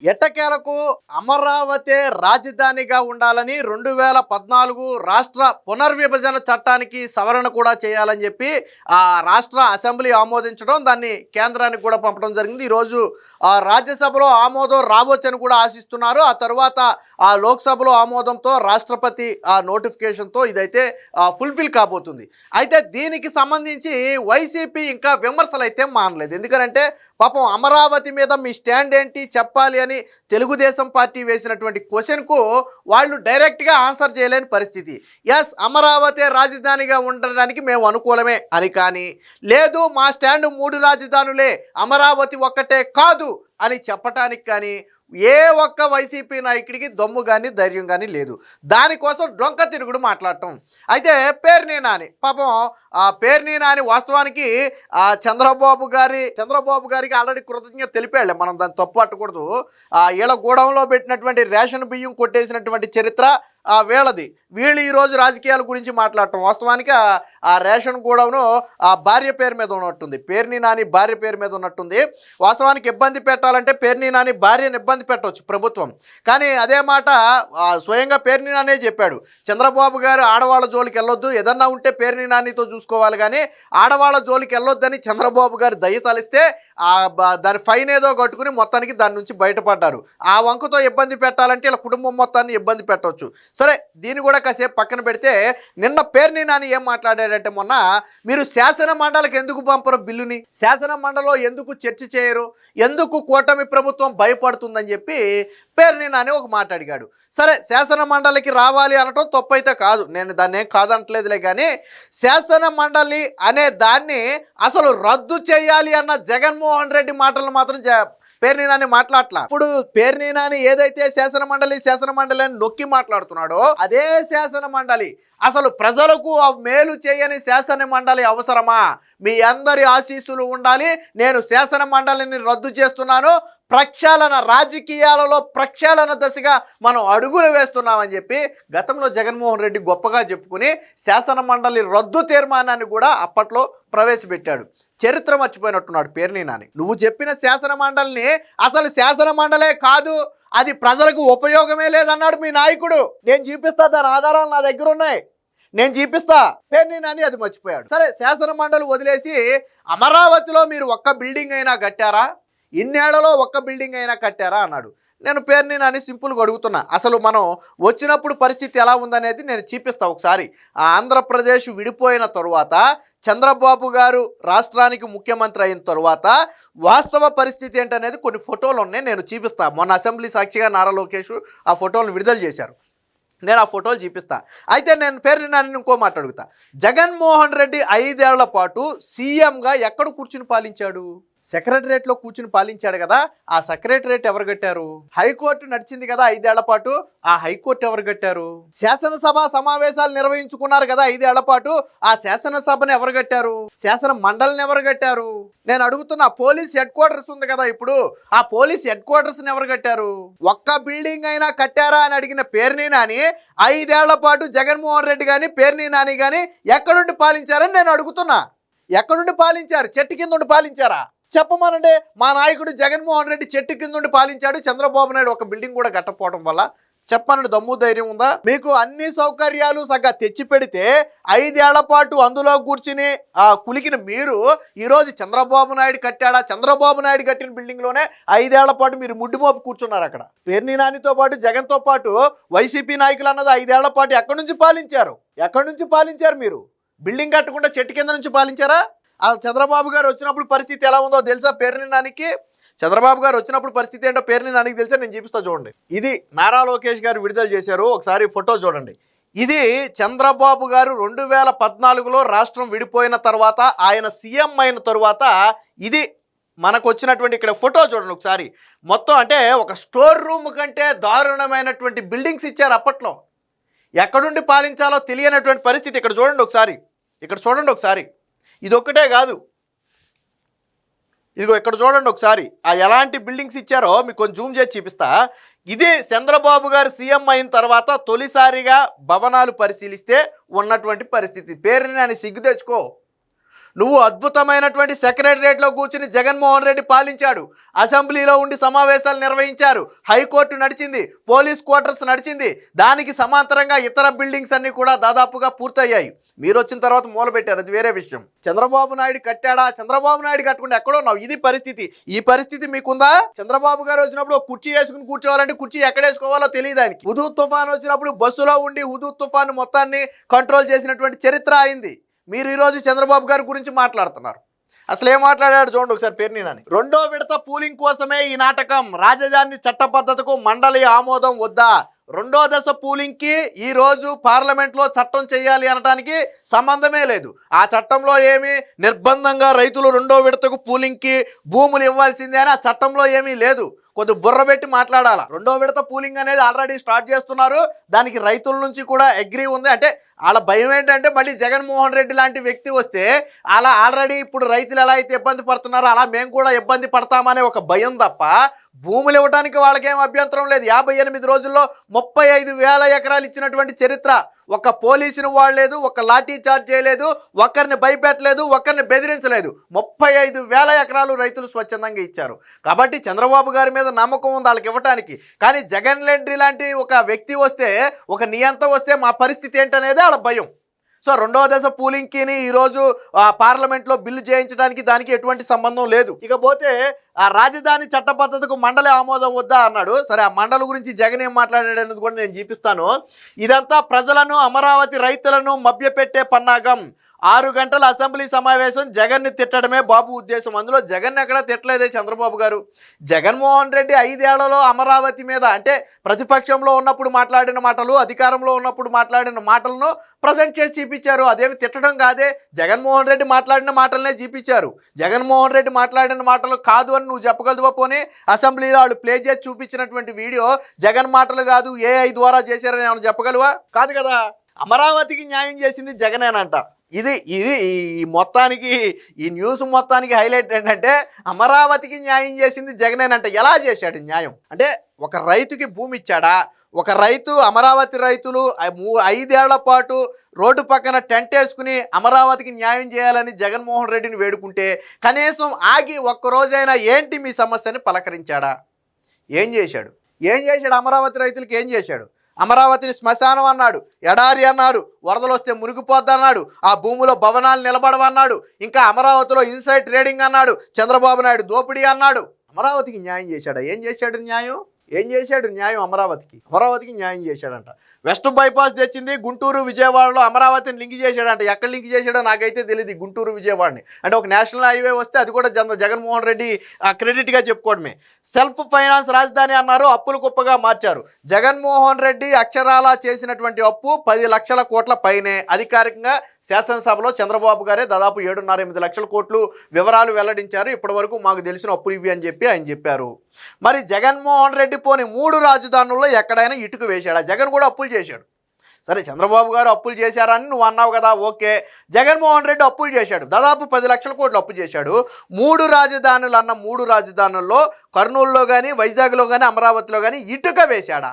ఎట్టకేలకు అమరావతి రాజధానిగా ఉండాలని 2014 రాష్ట్ర పునర్విభజన చట్టానికి సవరణ కూడా చేయాలని చెప్పి ఆ రాష్ట్ర అసెంబ్లీ ఆమోదించడం, దాన్ని కేంద్రానికి కూడా పంపడం జరిగింది. ఈరోజు రాజ్యసభలో ఆమోదం రావచ్చని కూడా ఆశిస్తున్నారు. ఆ తర్వాత ఆ లోక్సభలో ఆమోదంతో రాష్ట్రపతి ఆ నోటిఫికేషన్తో ఇదైతే ఫుల్ఫిల్ కాబోతుంది. అయితే దీనికి సంబంధించి వైసీపీ ఇంకా విమర్శలు అయితే మానలేదు. ఎందుకంటే పాపం అమరావతి మీద మీ స్టాండ్ ఏంటి చెప్పాలి అని తెలుగుదేశం పార్టీ వేసినటువంటి క్వశ్చన్కు వాళ్ళు డైరెక్ట్గా ఆన్సర్ చేయలేని పరిస్థితి. ఎస్, అమరావతి రాజధానిగా ఉండడానికి మేము అనుకూలమే అని, కానీ లేదు మా స్టాండ్ 3 రాజధానులే, అమరావతి ఒక్కటే కాదు అని చెప్పటానికి కానీ ఏ ఒక్క వైసీపీ నాయకుడికి దమ్ము కానీ ధైర్యం కానీ లేదు. దానికోసం డొంక తిరుగుడు మాట్లాడటం. అయితే పేర్ని నాని, పాపం పేర్ని నాని వాస్తవానికి చంద్రబాబు గారికి ఆల్రెడీ కృతజ్ఞత తెలిపాడు. మనం దాన్ని తప్పు పట్టకూడదు. వీళ్ళ గూడెంలో పెట్టినటువంటి రేషన్ బియ్యం కొట్టేసినటువంటి చరిత్ర వీళ్ళది. వీళ్ళు ఈరోజు రాజకీయాల గురించి మాట్లాడటం. వాస్తవానికి ఆ రేషన్ గూడెంను ఆ భార్య పేరు మీద ఉన్నట్టుంది, పేర్ని నాని భార్య పేరు మీద ఉన్నట్టుంది. వాస్తవానికి ఇబ్బంది పెట్టాలంటే పేర్ని నాని భార్యను ఇబ్బంది పెట్టవచ్చు ప్రభుత్వం. కానీ అదే మాట స్వయంగా పేర్ని నానే చెప్పాడు, చంద్రబాబు గారు ఆడవాళ్ళ జోలికి వెళ్ళొద్దు, ఏదన్నా ఉంటే పేర్ని నానితో చూసుకోవాలి కానీ ఆడవాళ్ళ జోలికి వెళ్ళొద్దని చంద్రబాబు గారు దయ తలిస్తే దాని ఫైన్ ఏదో కట్టుకుని మొత్తానికి దాని నుంచి బయటపడ్డారు. ఆ వంకతో ఇబ్బంది పెట్టాలంటే ఇలా కుటుంబం మొత్తాన్ని ఇబ్బంది పెట్టవచ్చు. సరే, దీన్ని కూడా కాసేపు పక్కన పెడితే నిన్న పేర్ని నాని ఏం మాట్లాడాడంటే, మొన్న మీరు శాసన మండలికి ఎందుకు పంపరు బిల్లుని, శాసన మండలిలో ఎందుకు చర్చ చేయరు, ఎందుకు కూటమి ప్రభుత్వం భయపడుతుందని చెప్పి పేర్ని నాని ఒక మాట అడిగాడు. సరే, శాసన మండలికి రావాలి అనటం తప్పైతే కాదు, నేను దాన్ని ఏం కాదంటలేదులే. కానీ శాసన మండలి అనే దాన్ని అసలు రద్దు చేయాలి అన్న జగన్మోహన్ రెడ్డి మాటలు మాత్రం పేర్ని నాని మాట్లాడలా. ఇప్పుడు పేర్ని నాని ఏదైతే శాసన మండలి అని నొక్కి మాట్లాడుతున్నాడో అదే శాసన మండలి అసలు ప్రజలకు మేలు చేయని శాసన మండలి అవసరమా? మీ అందరి ఆశీస్సులు ఉండాలి, నేను శాసన మండలిని రద్దు చేస్తున్నాను, ప్రక్షాళన రాజకీయాలలో ప్రక్షాళన దశగా మనం అడుగులు వేస్తున్నామని చెప్పి గతంలో జగన్మోహన్ రెడ్డి గొప్పగా చెప్పుకుని శాసన మండలి రద్దు తీర్మానాన్ని కూడా అప్పట్లో ప్రవేశపెట్టాడు. చరిత్ర మర్చిపోయినట్టున్నాడు పేర్ని నాని. నువ్వు చెప్పిన శాసన మండలిని అసలు శాసన మండలే కాదు, అది ప్రజలకు ఉపయోగమే లేదన్నాడు మీ నాయకుడు. నేను చూపిస్తా, దాని ఆధారాలు నా దగ్గర ఉన్నాయి, నేను చూపిస్తా. పేర్ని నాని అది మర్చిపోయాడు. సరే, శాసన మండలి వదిలేసి అమరావతిలో మీరు ఒక్క బిల్డింగ్ అయినా కట్టారా, ఇన్నేళ్లలో ఒక్క బిల్డింగ్ అయినా కట్టారా అన్నాడు. నేను పేర్ని నాని సింపుల్గా అడుగుతున్నా, అసలు మనం వచ్చినప్పుడు పరిస్థితి ఎలా ఉందనేది నేను చూపిస్తా. ఒకసారి ఆంధ్రప్రదేశ్ విడిపోయిన తరువాత చంద్రబాబు గారు రాష్ట్రానికి ముఖ్యమంత్రి అయిన తరువాత వాస్తవ పరిస్థితి ఏంటనేది కొన్ని ఫోటోలు ఉన్నాయి, నేను చూపిస్తా. మొన్న అసెంబ్లీ సాక్షిగా నారా లోకేష్ ఆ ఫోటోలను విడుదల చేశారు, నేను ఆ ఫోటోలు చూపిస్తా. అయితే నేను పేర్ని నాని ఇంకో మాట అడుగుతా, జగన్మోహన్ రెడ్డి 5 ఏళ్ల పాటు సీఎంగా ఎక్కడ కూర్చుని పాలించాడు? సెక్రటరేట్లో కూర్చుని పాలించాడు కదా. ఆ సెక్రటరేట్ ఎవరు కట్టారు? హైకోర్టు నడిచింది కదా 5 ఏళ్ల పాటు, ఆ హైకోర్టు ఎవరు కట్టారు? శాసనసభ సమావేశాలు నిర్వహించుకున్నారు కదా 5 ఏళ్ల పాటు, ఆ శాసనసభను ఎవరు కట్టారు? శాసన మండలిని ఎవరు కట్టారు? నేను అడుగుతున్నా, పోలీస్ హెడ్ క్వార్టర్స్ ఉంది కదా ఇప్పుడు, ఆ పోలీస్ హెడ్ క్వార్టర్స్ని ఎవరు కట్టారు? ఒక్క బిల్డింగ్ అయినా కట్టారా అని అడిగిన పేర్ని నాని 5 ఏళ్ల పాటు జగన్మోహన్ రెడ్డి కానీ పేర్ని నాని కానీ ఎక్కడుండి పాలించారని నేను అడుగుతున్నా. ఎక్కడుండి పాలించారు? చెట్టు కింద ఉండి పాలించారా? చెప్పమనండి. మా నాయకుడు జగన్మోహన్ రెడ్డి చెట్టు కింద ఉండి పాలించాడు, చంద్రబాబు నాయుడు ఒక బిల్డింగ్ కూడా కట్టకపోవడం వల్ల. చెప్పమనండి, దమ్ము ధైర్యం ఉందా మీకు? అన్ని సౌకర్యాలు సగ్గా తెచ్చి పెడితే 5 ఏళ్ల పాటు అందులో కూర్చుని కులికిన మీరు ఈరోజు చంద్రబాబు నాయుడు కట్టాడా, చంద్రబాబు నాయుడు కట్టిన బిల్డింగ్లోనే 5 ఏళ్ల పాటు మీరు ముడ్డిమోపు కూర్చున్నారు. అక్కడ పేర్ని నానితో పాటు జగన్తో పాటు వైసీపీ నాయకులు అన్నది 5 ఏళ్ల పాటు ఎక్కడి నుంచి పాలించారు? ఎక్కడి నుంచి పాలించారు? మీరు బిల్డింగ్ కట్టకుండా చెట్టు కింద నుంచి పాలించారా? చంద్రబాబు గారు వచ్చినప్పుడు పరిస్థితి ఎలా ఉందో తెలుసా పేర్ని నానికి? చంద్రబాబు గారు వచ్చినప్పుడు పరిస్థితి ఏంటో పేర్ని నానికి తెలుసా? నేను చూపిస్తా, చూడండి. ఇది నారా లోకేష్ గారు విడుదల చేశారు, ఒకసారి ఫోటో చూడండి. ఇది చంద్రబాబు గారు 2014లో రాష్ట్రం విడిపోయిన తర్వాత, ఆయన సీఎం అయిన తరువాత ఇది మనకు వచ్చినటువంటి ఇక్కడ ఫోటో చూడండి ఒకసారి. మొత్తం అంటే ఒక స్టోర్ రూమ్ కంటే దారుణమైనటువంటి బిల్డింగ్స్ ఇచ్చారు అప్పట్లో. ఎక్కడుండి పాలించాలో తెలియనటువంటి పరిస్థితి. ఇక్కడ చూడండి ఒకసారి, ఇక్కడ చూడండి ఒకసారి. ఇది ఒక్కటే కాదు, ఇదిగో ఇక్కడ చూడండి ఒకసారి ఎలాంటి బిల్డింగ్స్ ఇచ్చారో మీకు కొంచెం జూమ్ చేసి చూపిస్తా. ఇది చంద్రబాబు గారు సీఎం అయిన తర్వాత తొలిసారిగా భవనాలు పరిశీలిస్తే ఉన్నటువంటి పరిస్థితి. పేరుని అని సిగ్గు తెచ్చుకో. నువ్వు అద్భుతమైనటువంటి సెక్రటరియట్లో కూర్చుని జగన్మోహన్ రెడ్డి పాలించాడు. అసెంబ్లీలో ఉండి సమావేశాలు నిర్వహించారు. హైకోర్టు నడిచింది, పోలీస్ క్వార్టర్స్ నడిచింది. దానికి సమాంతరంగా ఇతర బిల్డింగ్స్ అన్నీ కూడా దాదాపుగా పూర్తయ్యాయి. మీరు వచ్చిన తర్వాత మూలబెట్టారు, అది వేరే విషయం. చంద్రబాబు నాయుడు కట్టాడా? చంద్రబాబు నాయుడు కట్టుకుంటే ఎక్కడో ఉన్నావు. ఇది పరిస్థితి. ఈ పరిస్థితి మీకుందా? చంద్రబాబు గారు వచ్చినప్పుడు కుర్చీ వేసుకుని కూర్చోవాలంటే కుర్చీ ఎక్కడ వేసుకోవాలో తెలియదు ఆయనకి. హుదూద్ తుఫాన్ వచ్చినప్పుడు బస్సులో ఉండి హుదూద్ తుఫాన్ మొత్తాన్ని కంట్రోల్ చేసినటువంటి చరిత్ర అయింది. మీరు ఈరోజు చంద్రబాబు గారి గురించి మాట్లాడుతున్నారు. అసలు ఏం మాట్లాడాడు చూడండి ఒకసారి. పేర్నినాని రెండో విడత పూలింగ్ కోసమే ఈ నాటకం. రాజధాని చట్టబద్ధతకు మండలి ఆమోదం వద్దా? రెండో దశ పూలింగ్కి ఈరోజు పార్లమెంట్లో చట్టం చేయాలి అనడానికి సంబంధమే లేదు. ఆ చట్టంలో ఏమీ నిర్బంధంగా రైతులు రెండో విడతకు పూలింగ్కి భూములు ఇవ్వాల్సిందే అని ఆ చట్టంలో ఏమీ లేదు. కొద్ది బుర్ర పెట్టి మాట్లాడాలా. రెండో విడత పూలింగ్ అనేది ఆల్రెడీ స్టార్ట్ చేస్తున్నారు. దానికి రైతుల నుంచి కూడా అగ్రీ ఉంది. అంటే వాళ్ళ భయం ఏంటంటే మళ్ళీ జగన్మోహన్ రెడ్డి లాంటి వ్యక్తి వస్తే అలా ఆల్రెడీ ఇప్పుడు రైతులు ఎలా అయితే ఇబ్బంది పడుతున్నారో అలా మేము కూడా ఇబ్బంది పడతామనే ఒక భయం తప్ప భూములు ఇవ్వడానికి వాళ్ళకేం అభ్యంతరం లేదు. 58 రోజుల్లో 35,000 ఎకరాలు ఇచ్చినటువంటి చరిత్ర. ఒక పోలీసుని వాడలేదు, ఒక లాఠీ చార్జ్ చేయలేదు, ఒకరిని భయపెట్టలేదు, ఒకరిని బెదిరించలేదు. 35,000 ఎకరాలు రైతులు స్వచ్ఛందంగా ఇచ్చారు. కాబట్టి చంద్రబాబు గారి మీద నమ్మకం ఉంది వాళ్ళకి ఇవ్వటానికి. కానీ జగన్ రెడ్డి లాంటి ఒక వ్యక్తి వస్తే, ఒక నియంత వస్తే మా పరిస్థితి ఏంటనేది వాళ్ళ భయం. సో రెండవ దశ పూలింగ్కి ఈరోజు పార్లమెంట్లో బిల్లు చేయించడానికి దానికి ఎటువంటి సంబంధం లేదు. ఇకపోతే ఆ రాజధాని చట్టబద్ధతకు మండలి ఆమోదం వద్దా అన్నాడు. సరే, ఆ మండలి గురించి జగన్ ఏం మాట్లాడాడు అనేది కూడా నేను చూపిస్తాను. ఇదంతా ప్రజలను, అమరావతి రైతులను మభ్యపెట్టే పన్నాగం. 6 గంటల అసెంబ్లీ సమావేశం జగన్ని తిట్టడమే బాబు ఉద్దేశం. అందులో జగన్ ఎక్కడా తిట్టలేదే చంద్రబాబు గారు. జగన్మోహన్ రెడ్డి 5 ఏళ్లలో అమరావతి మీద, అంటే ప్రతిపక్షంలో ఉన్నప్పుడు మాట్లాడిన మాటలు, అధికారంలో ఉన్నప్పుడు మాట్లాడిన మాటలను ప్రజెంట్ చేసి చూపించారు. అదేమి తిట్టడం కాదే. జగన్మోహన్ రెడ్డి మాట్లాడిన మాటలనే చూపించారు. జగన్మోహన్ రెడ్డి మాట్లాడిన మాటలు కాదు అని నువ్వు చెప్పగలదువా? పోనీ అసెంబ్లీలో వాళ్ళు ప్లే చేసి చూపించినటువంటి వీడియో జగన్ మాటలు కాదు, AI ద్వారా చేశారని ఏమైనా చెప్పగలవా? కాదు కదా. అమరావతికి న్యాయం చేసింది జగనేనంట. ఇది ఈ మొత్తానికి, ఈ న్యూస్ మొత్తానికి హైలైట్ ఏంటంటే అమరావతికి న్యాయం చేసింది జగనేనంట. ఎలా చేశాడు న్యాయం? అంటే ఒక రైతుకి భూమి ఇచ్చాడా? ఒక రైతు, అమరావతి రైతులు 5 ఏళ్ల పాటు రోడ్డు పక్కన టెంట్ వేసుకుని అమరావతికి న్యాయం చేయాలని జగన్మోహన్ రెడ్డిని వేడుకుంటే కనీసం ఆగి ఒక్కరోజైనా ఏంటి మీ సమస్యని పలకరించాడా? ఏం చేశాడు? అమరావతి రైతులకి ఏం చేశాడు? అమరావతిని శ్మశానం అన్నాడు, ఎడారి అన్నాడు, వరదలు వస్తే మునిగిపోద్ది అన్నాడు, ఆ భూమిలో భవనాలు నిలబడవన్నాడు, ఇంకా అమరావతిలో ఇన్సైడ్ ట్రేడింగ్ అన్నాడు, చంద్రబాబు నాయుడు దోపిడీ అన్నాడు. అమరావతికి న్యాయం చేశాడా? ఏం చేశాడు న్యాయం? అమరావతికి న్యాయం చేశాడంట. వెస్ట్ బైపాస్ తెచ్చింది గుంటూరు విజయవాడలో అమరావతిని లింక్ చేశాడంట. ఎక్కడ లింక్ చేశాడో నాకైతే తెలియదు. గుంటూరు విజయవాడని అంటే ఒక నేషనల్ హైవే వస్తే అది కూడా జగన్మోహన్ రెడ్డి క్రెడిట్గా చెప్పుకోవడమే. సెల్ఫ్ ఫైనాన్స్ రాజధాని అన్నారు, అప్పులు కుప్పగా మార్చారు. జగన్మోహన్ రెడ్డి అక్షరాలా చేసినటువంటి అప్పు 10 లక్షల కోట్ల పైనే. అధికారికంగా శాసనసభలో చంద్రబాబు గారే దాదాపు 7.5-8 లక్షల కోట్లు వివరాలు వెల్లడించారు. ఇప్పటి వరకు మాకు తెలిసిన అప్పులు ఇవి అని చెప్పి ఆయన చెప్పారు. మరి జగన్మోహన్ రెడ్డి పోని 3 రాజధానుల్లో ఎక్కడైనా ఇటుక వేశాడా? జగన్ కూడా అప్పులు చేశాడు. సరే, చంద్రబాబు గారు అప్పులు చేశారని నువ్వు అన్నావు కదా, ఓకే. జగన్మోహన్ రెడ్డి అప్పులు చేశాడు, దాదాపు 10 లక్షల కోట్లు అప్పు చేశాడు. 3 రాజధానులు అన్న 3 రాజధానుల్లో కర్నూలులో కానీ, వైజాగ్లో కానీ, అమరావతిలో కానీ ఇటుక వేశాడా?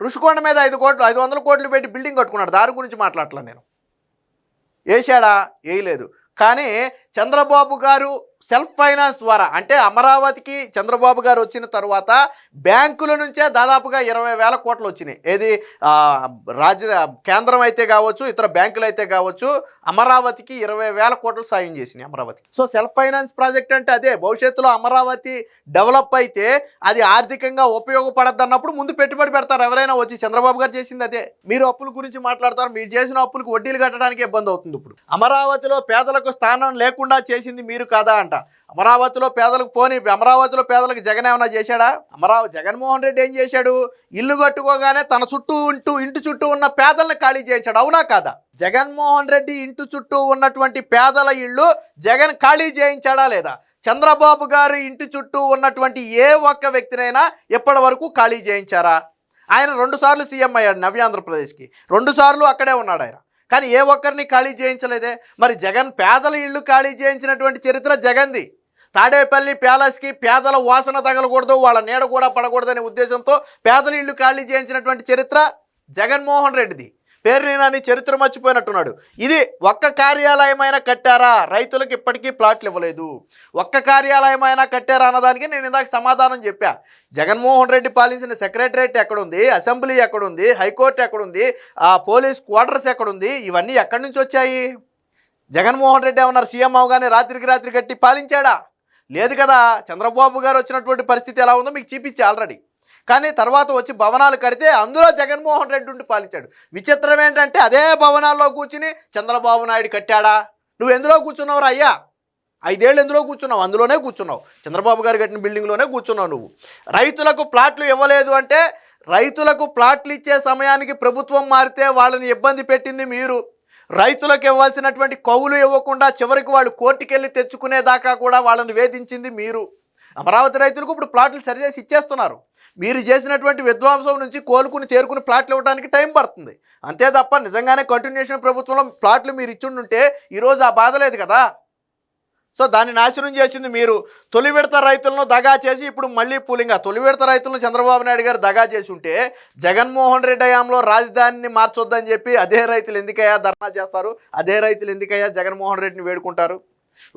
రుషికొండ మీద 500 కోట్లు పెట్టి బిల్డింగ్ కట్టుకున్నాడు. దాని గురించి మాట్లాడట్లా నేను. వేశాడా? వేయలేదు. కానీ చంద్రబాబు గారు సెల్ఫ్ ఫైనాన్స్ ద్వారా, అంటే అమరావతికి చంద్రబాబు గారు వచ్చిన తర్వాత బ్యాంకుల నుంచే దాదాపుగా 20,000 కోట్లు వచ్చినాయి. ఏది కేంద్రం అయితే కావచ్చు, ఇతర బ్యాంకులు అయితే కావచ్చు, అమరావతికి 20,000 కోట్లు సాయం చేసినాయి అమరావతికి. సో సెల్ఫ్ ఫైనాన్స్ ప్రాజెక్ట్ అంటే అదే. భవిష్యత్తులో అమరావతి డెవలప్ అయితే అది ఆర్థికంగా ఉపయోగపడద్దు అన్నప్పుడు ముందు పెట్టుబడి పెడతారు ఎవరైనా వచ్చి. చంద్రబాబు గారు చేసింది అదే. మీరు అప్పుల గురించి మాట్లాడతారు, మీరు చేసిన అప్పులకు వడ్డీలు కట్టడానికి ఇబ్బంది అవుతుంది. ఇప్పుడు అమరావతిలో పేదలకు స్థానం లేకుండా చేసింది మీరు కాదా అంట. అమరావతిలో పేదలకు జగన్ ఏమైనా చేశాడా? జగన్మోహన్ రెడ్డి ఏం చేశాడు? ఇల్లు కట్టుకోగానే తన ఇంటి చుట్టూ ఉన్న పేదలను ఖాళీ చేయించాడు. అవునా కాదా? జగన్మోహన్ రెడ్డి ఇంటి చుట్టూ ఉన్నటువంటి పేదల ఇళ్ళు జగన్ ఖాళీ చేయించాడా లేదా? చంద్రబాబు గారు ఇంటి చుట్టూ ఉన్నటువంటి ఏ ఒక్క వ్యక్తినైనా ఎప్పటి వరకు ఖాళీ చేయించారా? ఆయన 2 సార్లు సీఎం అయ్యాడు నవ్యాంధ్రప్రదేశ్కి. 2 సార్లు అక్కడే ఉన్నాడు ఆయన. కానీ ఏ ఒక్కరిని ఖాళీ చేయించలేదే. మరి జగన్ పేదల ఇళ్ళు ఖాళీ చేయించినటువంటి చరిత్ర జగన్ది. తాడేపల్లి ప్యాలెస్కి పేదల వాసన తగలకూడదు, వాళ్ళ నీడ కూడా పడకూడదనే ఉద్దేశంతో పేదల ఇళ్ళు ఖాళీ చేయించినటువంటి చరిత్ర జగన్మోహన్ రెడ్డిది. పేర్ని నాని చరిత్ర మర్చిపోయినట్టున్నాడు. ఇది ఒక్క కార్యాలయమైనా కట్టారా? రైతులకు ఇప్పటికీ ప్లాట్లు ఇవ్వలేదు. ఒక్క కార్యాలయమైనా కట్టారా అన్నదానికి నేను ఇందాక సమాధానం చెప్పా. జగన్మోహన్ రెడ్డి పాలించిన సెక్రటరేట్ ఎక్కడుంది, అసెంబ్లీ ఎక్కడుంది, హైకోర్టు ఎక్కడుంది, ఆ పోలీస్ క్వార్టర్స్ ఎక్కడుంది, ఇవన్నీ ఎక్కడి నుంచి వచ్చాయి? జగన్మోహన్ రెడ్డి ఏమన్నారు సీఎం అవగానే రాత్రికి రాత్రి కట్టి పాలించాడా? లేదు కదా. చంద్రబాబు గారు వచ్చినటువంటి పరిస్థితి ఎలా ఉందో మీకు చూపించా ఆల్రెడీ. కానీ తర్వాత వచ్చి భవనాలు కడితే అందులో జగన్మోహన్ రెడ్డి ఉండి పాలించాడు. విచిత్రం ఏంటంటే అదే భవనాల్లో కూర్చుని చంద్రబాబు నాయుడు కట్టాడా? నువ్వు ఎందులో కూర్చున్నావు అయ్యా? 5 ఏళ్ళు ఎందులో కూర్చున్నావు? అందులోనే కూర్చున్నావు. చంద్రబాబు గారు కట్టిన బిల్డింగ్లోనే కూర్చున్నావు నువ్వు. రైతులకు ప్లాట్లు ఇవ్వలేదు అంటే రైతులకు ప్లాట్లు ఇచ్చే సమయానికి ప్రభుత్వం మారితే వాళ్ళని ఇబ్బంది పెట్టింది మీరు. రైతులకు ఇవ్వాల్సినటువంటి కౌలు ఇవ్వకుండా చివరికి వాళ్ళు కోర్టుకెళ్ళి తెచ్చుకునేదాకా కూడా వాళ్ళని వేధించింది మీరు. అమరావతి రైతులకు ఇప్పుడు ప్లాట్లు సరిచేసి ఇచ్చేస్తున్నారు. మీరు చేసినటువంటి విధ్వంసం నుంచి కోలుకుని తేరుకుని ప్లాట్లు ఇవ్వడానికి టైం పడుతుంది. అంతే తప్ప నిజంగానే కంటిన్యూషన్ ప్రభుత్వంలో ప్లాట్లు మీరు ఇచ్చుండుంటే ఈరోజు ఆ బాధ లేదు కదా. సో దాన్ని నాశనం చేసింది మీరు. తొలి విడత రైతులను దగా చేసి ఇప్పుడు మళ్ళీ పూలింగా తొలి విడత రైతులను చంద్రబాబు నాయుడు గారు దగా చేసి ఉంటే జగన్మోహన్ రెడ్డి హయాంలో రాజధానిని మార్చొద్దని చెప్పి అదే రైతులు ఎందుకయ్యా ధర్నా చేస్తారు? అదే రైతులు ఎందుకయ్యా జగన్మోహన్ రెడ్డిని వేడుకుంటారు?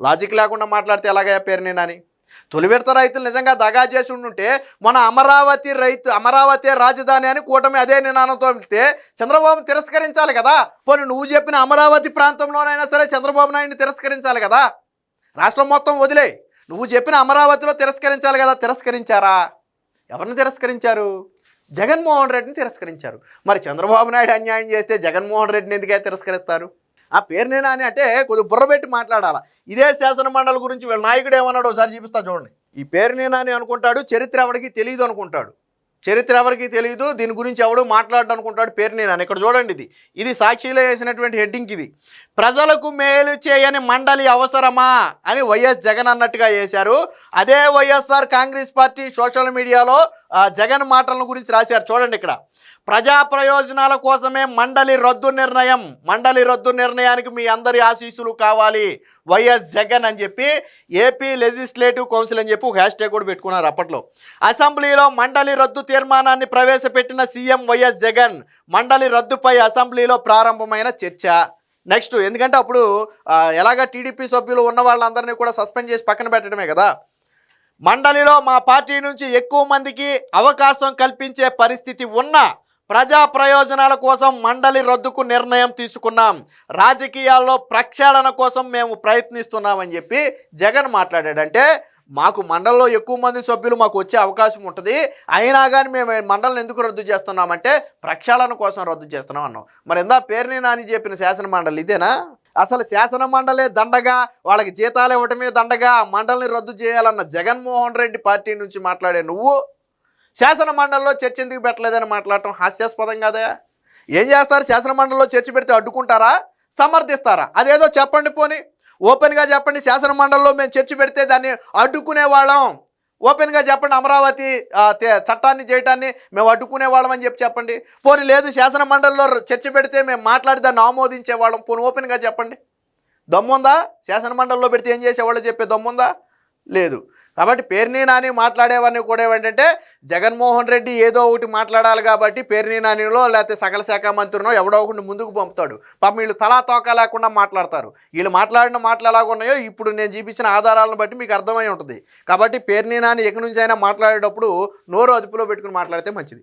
లాజిక్ లేకుండా మాట్లాడితే ఎలాగయ్యా పేరుని నాని? తొలి విడత రైతులు నిజంగా దగా చేసి ఉంటే మన అమరావతి రాజధాని అని కూటమి అదే నినాదంతో వెళ్తే చంద్రబాబు తిరస్కరించాలి కదా. పోనీ నువ్వు చెప్పిన అమరావతి ప్రాంతంలోనైనా సరే చంద్రబాబు నాయుడిని తిరస్కరించాలి కదా. రాష్ట్రం మొత్తం వదిలే, నువ్వు చెప్పిన అమరావతిలో తిరస్కరించాలి కదా. తిరస్కరించారా? ఎవరిని తిరస్కరించారు? జగన్మోహన్ రెడ్డిని తిరస్కరించారు. మరి చంద్రబాబు నాయుడు అన్యాయం చేస్తే జగన్మోహన్ రెడ్డిని ఎందుకైతే తిరస్కరిస్తారు? ఆ పేరుని నాని అంటే కొద్దిగా బుర్రబెట్టి మాట్లాడాలా. ఇదే శాసన మండలి గురించి వీళ్ళ నాయకుడు ఏమన్నాడు ఒకసారి చూపిస్తా చూడండి. ఈ పేరుని నాని అనుకుంటాడు చరిత్ర ఎవరికి తెలియదు అనుకుంటాడు. చరిత్ర ఎవరికి తెలియదు, దీని గురించి ఎవడు మాట్లాడడం అనుకుంటాడు పేరుని నాని. ఇక్కడ చూడండి, ఇది సాక్షిలో వేసినటువంటి హెడ్డింగ్. ఇది ప్రజలకు మేలు చేయని మండలి అవసరమా అని వైఎస్ జగన్ అన్నట్టుగా వేశారు. అదే వైఎస్ఆర్ కాంగ్రెస్ పార్టీ సోషల్ మీడియాలో జగన్ మాటల గురించి రాశారు. చూడండి ఇక్కడ, ప్రజా ప్రయోజనాల కోసమే మండలి రద్దు నిర్ణయానికి మీ అందరి ఆశీస్సులు కావాలి వైఎస్ జగన్ అని చెప్పి ఏపీ లెజిస్లేటివ్ కౌన్సిల్ అని చెప్పి ఒక హ్యాష్ ట్యాగ్ కూడా పెట్టుకున్నారు అప్పట్లో. అసెంబ్లీలో మండలి రద్దు తీర్మానాన్ని ప్రవేశపెట్టిన సీఎం వైఎస్ జగన్ మండలి రద్దుపై అసెంబ్లీలో ప్రారంభమైన చర్చ. నెక్స్ట్, ఎందుకంటే అప్పుడు ఎలాగ టీడీపీ సభ్యులు ఉన్న వాళ్ళందరినీ కూడా సస్పెండ్ చేసి పక్కన పెట్టడమే కదా. మండలిలో మా పార్టీ నుంచి ఎక్కువ మందికి అవకాశం కల్పించే పరిస్థితి ఉన్నా ప్రజా ప్రయోజనాల కోసం మండలి రద్దుకు నిర్ణయం తీసుకున్నాం. రాజకీయాల్లో ప్రక్షాళన కోసం మేము ప్రయత్నిస్తున్నామని చెప్పి జగన్ మాట్లాడాడంటే మాకు మండలిలో ఎక్కువ మంది సభ్యులు మాకు వచ్చే అవకాశం ఉంటుంది, అయినా కానీ మేము మండలిని ఎందుకు రద్దు చేస్తున్నామంటే ప్రక్షాళన కోసం రద్దు చేస్తున్నాం అన్నాం. మరి ఎందా పేరుని నాని చెప్పిన శాసన మండలి ఇదేనా? అసలు శాసన మండలే దండగా, వాళ్ళకి జీతాలు ఇవ్వటమే దండగా, మండలిని రద్దు చేయాలన్న జగన్మోహన్ రెడ్డి పార్టీ నుంచి మాట్లాడే నువ్వు శాసన మండలిలో చర్చ ఎందుకు పెట్టలేదని మాట్లాడటం హాస్యాస్పదం కదా. ఏం చేస్తారు? శాసన మండలిలో చర్చ పెడితే అడ్డుకుంటారా, సమర్థిస్తారా? అదేదో చెప్పండి, పోనీ ఓపెన్గా చెప్పండి. శాసన మండలిలో మేము చర్చ పెడితే దాన్ని అడ్డుకునే వాళ్ళం, ఓపెన్గా చెప్పండి. అమరావతి చట్టాన్ని చేయటాన్ని మేము అడ్డుకునే వాళ్ళం అని చెప్పండి. పోనీ లేదు శాసన మండలిలో చర్చ పెడితే మేము మాట్లాడి దాన్ని ఆమోదించే వాళ్ళం, పోనీ ఓపెన్గా చెప్పండి. దమ్ముందా? శాసన మండలిలో పెడితే ఏం చేసేవాళ్ళు చెప్పే దమ్ముందా? లేదు. కాబట్టి పేరుని నాని మాట్లాడేవన్నీ కూడా ఏంటంటే జగన్మోహన్ రెడ్డి ఏదో ఒకటి మాట్లాడాలి కాబట్టి పేరుని నానిలో లేకపోతే సకల శాఖ మంత్రినో ఎవడో ఒకటి ముందుకు పంపుతాడు. పాపం వీళ్ళు తలా తోక లేకుండా మాట్లాడతారు. వీళ్ళు మాట్లాడిన మాటలు ఎలాగున్నాయో ఇప్పుడు నేను చూపించిన ఆధారాలను బట్టి మీకు అర్థమై ఉంటుంది. కాబట్టి పేరుని నాని ఎక్కడి నుంచి అయినా మాట్లాడేటప్పుడు నోరు అదుపులో పెట్టుకుని మాట్లాడితే మంచిది.